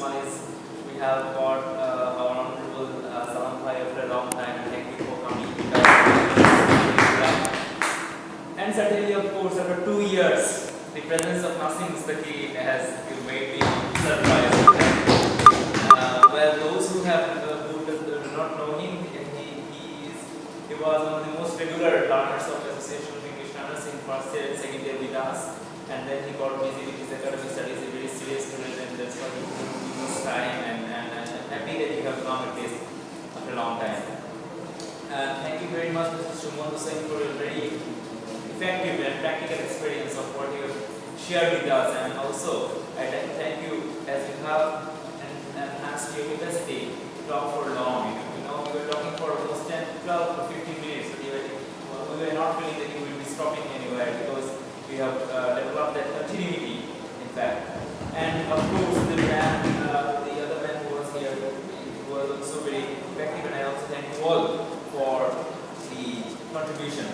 one is we have got our honorable Salam Bhai after a long time. Thank you for coming. And certainly, of course, after 2 years, the presence of Nasim Mustaqi has made me surprised. Well, those who do not know him, he was one of the most regular learners of Association of English Learners in first year and second year with us. And then he got busy with his academic studies, a very serious student, and that's why he couldn't give us time. And I'm happy that you have come at least after a long time. Thank you very much, Mr. Shumon Hussain, for your very effective and practical experience of what you have shared with us. And also, I'd like to thank you as you have enhanced your capacity to talk for long. You know, we were talking for almost 10, 12 or 15 minutes, but we were not feeling that you will be stopping anywhere because we have developed that continuity, in fact. And of course, the other man who was here, he was also very effective, and I also thank you all for the contribution.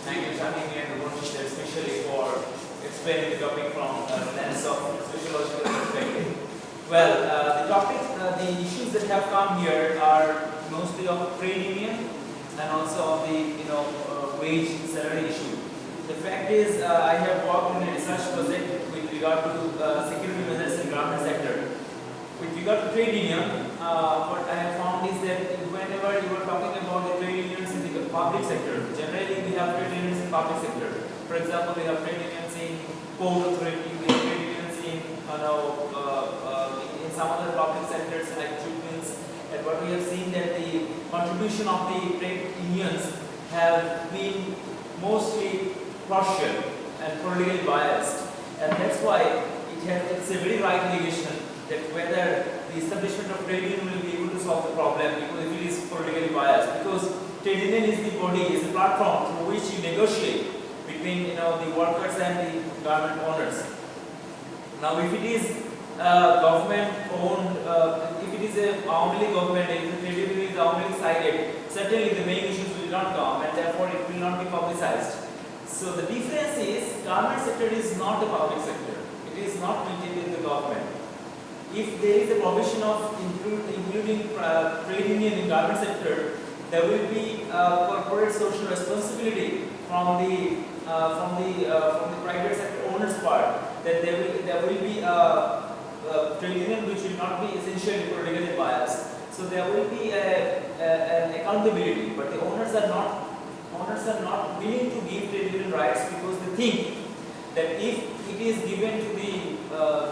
Thank you, Shani and Rohit, especially for explaining the topic from a lens of sociological perspective. Well, the issues that have come here are mostly of trade union and also of the wage salary issue. The fact is, I have worked in a research project with regard to security measures in garment sector. With regard to trade union, what I have found is that whenever you are talking about the trade unions in the public sector, generally we have trade unions in public sector. For example, we have trade unions in port authority, we have trade unions in some other public sectors like jute mills. And what we have seen that the contribution of the trade unions have been mostly partial and politically biased, and that's why it's a very right allegation that whether the establishment of trade union will be able to solve the problem because if it is politically biased, because trade union is the body, is the platform through which you negotiate between the workers and the garment owners. Now, if it is government owned, if it is a Awami League government, if the trade union is Awami League sided, certainly the main issues will not come, and therefore it will not be publicized. So the difference is, garment sector is not a public sector. It is not maintained in the government. If there is a provision of including trade union in garment sector, there will be corporate social responsibility from the private sector owners part. That there will be trade union which will not be essentially politically biased. So there will be an accountability, but the owners are not willing to give trade union rights because they think that if it is given to the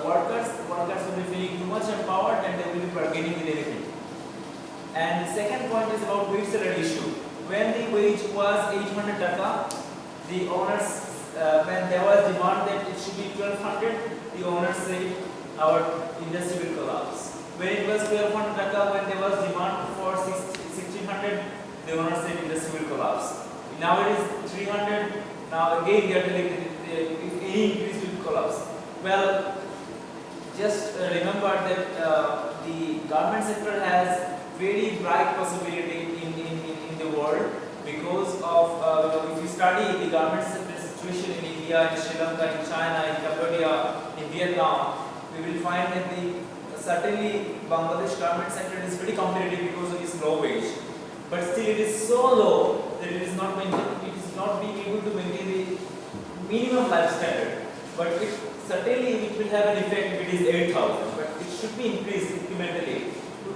workers will be feeling too much empowered and they will be bargaining with anything. And the second point is about wage salary issue. When the wage was 800 taka, the owners, when there was demand that it should be 1200, the owners said our industry will collapse. When it was 1200 taka, when there was demand for 1600, the owners said industry will collapse. Now it is 300. Now again we are telling that if any increase will collapse. Well, just remember that the garment sector has very bright possibility in the world because of if you study the garment sector situation in India, in Sri Lanka, in China, in Cambodia, in Vietnam, we will find that certainly Bangladesh garment sector is pretty competitive because of its low wage. But still it is so low that it is not being able to maintain the minimum life standard. But certainly it will have an effect if it is 8,000, but it should be increased incrementally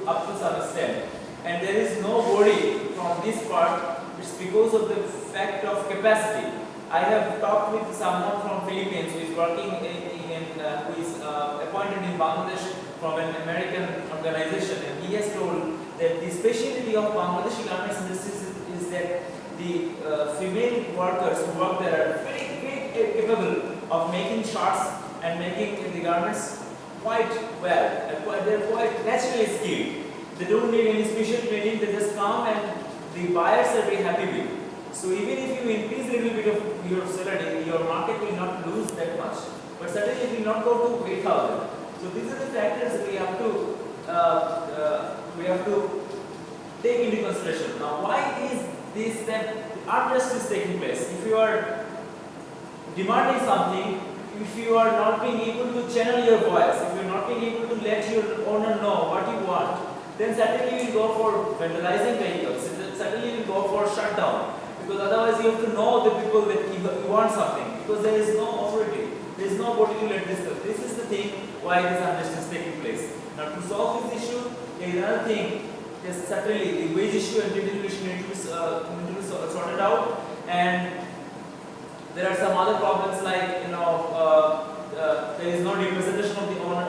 up to some extent. And there is no worry from this part, it's because of the fact of capacity. I have talked with someone from Philippines who is working who is appointed in Bangladesh from an American organization, and he has told that the specialty of Bangladeshi garment industries is that the female workers who work there are very capable of making shirts and making the garments quite well. They are quite naturally skilled. They don't need any special training, they just come and the buyers are very happy with. So even if you increase a little bit of your salary, your market will not lose that much. But certainly it will not go to 8,000. So these are the factors that we have to take into consideration. Now, why is this that unrest is taking place? If you are demanding something, if you are not being able to channel your voice, if you are not being able to let your owner know what you want, then certainly you will go for vandalizing vehicles, certainly you will go for shutdown, because otherwise you have to know the people that you want something, because there is no authority, there is no particular distance. This is the thing why this unrest is taking place. Now to solve this issue, another thing is certainly the wage issue and remuneration need to be sorted out, and there are some other problems like there is no representation of the owner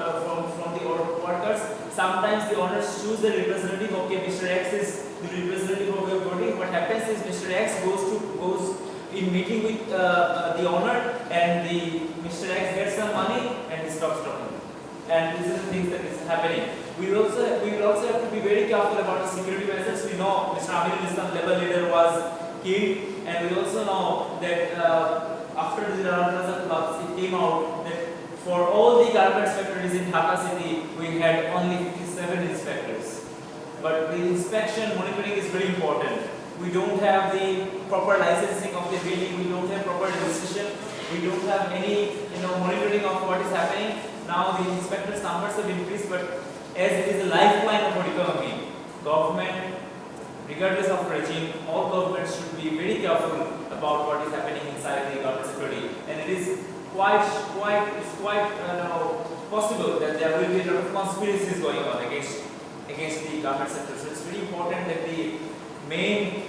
from the workers. Sometimes the owners choose the representative. Okay, Mr. X is the representative of your body. What happens is Mr. X goes in meeting with the owner, and the Mr. X gets some money and he stops talking. And these are the things that is happening. We will also have to be very careful about the security measures. We know Mr. Amirul Islam, labor leader, was killed, and we also know that after the Ramadan collapse, it came out that for all the garments factories in Dhaka city, we had only 57 inspectors. But the inspection monitoring is very important. We don't have the proper licensing of the building. We don't have proper registration. We don't have any monitoring of what is happening. Now the inspectors' numbers have increased, but as it is a lifeline of our economy, government, regardless of regime, all governments should be very careful about what is happening inside the garment security. And it is quite possible that there will be a lot of conspiracies going on against the garment sector. So it's very important that the main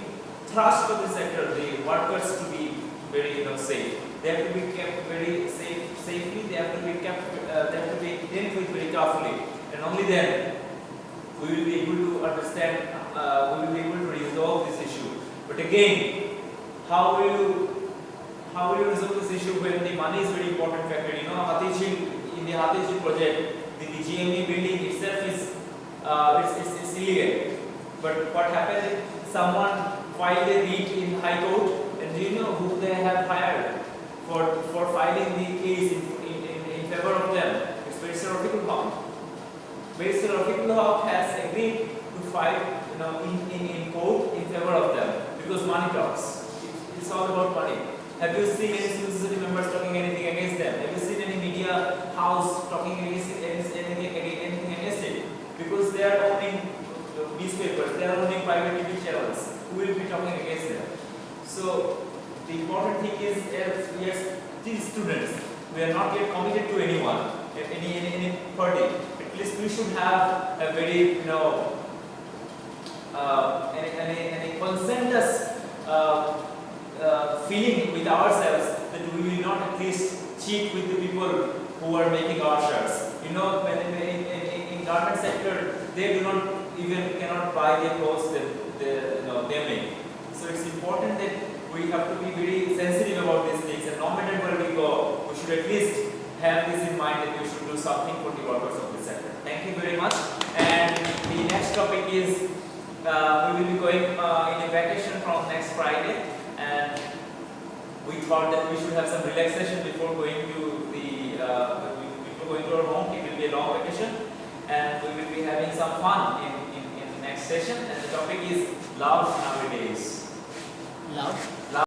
thrust of the sector, the workers, to be very safe. They have to be kept very safely. They have to be kept. They have to be dealt with very carefully, and only then we will be able to understand. We will be able to resolve this issue. But again, how will you resolve this issue when the money is very important factor? In the Hathijil project, the GME building itself is it's illegal. But what happened is someone filed a writ in High Court, and do you know who they have hired for filing the case in favor of them? It's Barrister Rafiqul Haq. Barrister Rafiqul Haq has agreed to file in court in favor of them, because money talks. It's all about money. Have you seen any civil society members talking anything against them? Have you seen any media house talking anything against it? Because they are owning newspapers, they are owning private TV channels. Who will be talking against them? So the important thing is, we are still students. We are not yet committed to anyone, any party. At least we should have a very any consensus feeling with ourselves that we will not at least cheat with the people who are making our shirts. When in garment sector, they do not even cannot buy their clothes that they make. So it's important that we have to be very sensitive about these things, and no matter where we go, we should at least have this in mind that we should do something for the workers of the sector. Thank you very much. And the next topic is we will be going in a vacation from next Friday, and we thought that we should have some relaxation before going to our home. It will be a long vacation, and we will be having some fun in the next session. And the topic is love nowadays. Love.